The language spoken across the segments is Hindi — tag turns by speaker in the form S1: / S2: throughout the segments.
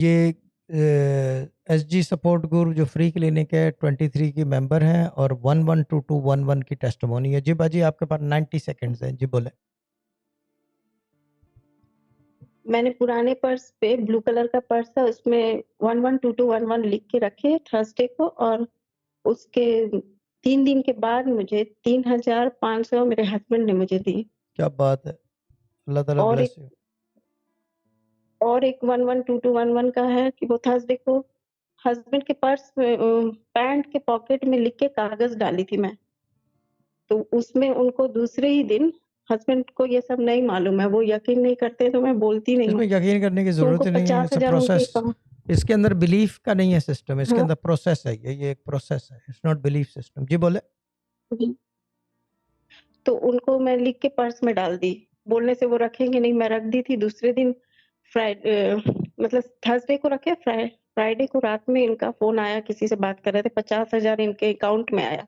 S1: ये एसजी सपोर्ट गुरु जो फ्री क्लिनिक है 23 की मेंबर हैं और 112211 की टेस्टिमोनी है। जी बाजी आपके पास 90 सेकंड्स हैं, जी बोले।
S2: मैंने पुराने पर्स पे ब्लू कलर का पर्स था, उसमें 112211 लिख के रखे थर्सडे को, और उसके 3 दिन के बाद मुझे 3,500 मेरे हस्बैंड ने मुझे दी।
S1: क्या बात है, अल्लाह ताला
S2: और
S1: ब्लेस
S2: एक
S1: यू।
S2: और एक 112211 का है कि वो थर्सडे को हस्बैंड के पर्स में पैंट के पॉकेट में लिख के कागज डाली थी मैं, तो उसमें उनको दूसरे ही दिन, हस्बैंड को ये सब नहीं मालूम है, वो यकीन नहीं करते तो मैं बोलती नहीं
S1: इसमें
S2: हूँ,
S1: यकीन करने की
S2: तो
S1: जरूरत
S2: उनको
S1: ही नहीं है, ये सब
S2: 50,000 उनके
S1: प्रोसेस, इसके अंदर बिलीफ का नहीं है सिस्टम, इसके
S2: हाँ,
S1: अंदर प्रोसेस है, ये एक प्रोसेस है, इट्स नॉट बिलीफ सिस्टम। जी बोले।
S2: तो उनको मैं लिख के पर्स में डाल दी, बोलने से वो रखेंगे नहीं, मैं रख दी थी। दूसरे दिन फ्राइडे मतलब थर्सडे को रखे, फ्राइडे को रात में इनका फोन आया, किसी से बात कर रहे थे, 50,000 इनके अकाउंट में आया,
S1: क्या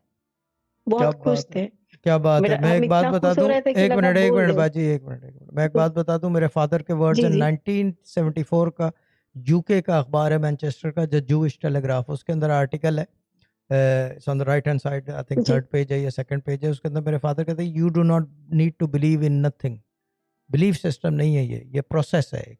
S2: बहुत खुश
S1: बात है,
S2: थे।
S1: क्या बात है।
S2: मेरा
S1: मैं
S2: हम
S1: एक बात
S2: इतना
S1: बता
S2: खुश हो
S1: दूं,
S2: रहे थे कि
S1: एक
S2: लगा
S1: मिनट एक
S2: बोल
S1: मिनट
S2: दे।
S1: बाजी, एक मिनट एक मिनट, मैं एक बात बता दूं, मेरे फादर के वर्ड्स
S2: जी
S1: हैं।
S2: जी
S1: 1974 का यूके का अखबार है मैनचेस्टर का, द जूइश टेलीग्राफ, उसके अंदर आर्टिकल है, it's on the right hand side, I think
S2: जी
S1: थर्ड पेज है या सेकंड पेज है, उसके अंदर मेरे फादर कहते हैं you do not need to believe in nothing. Belief system नहीं है ये प्रोसेस है एक।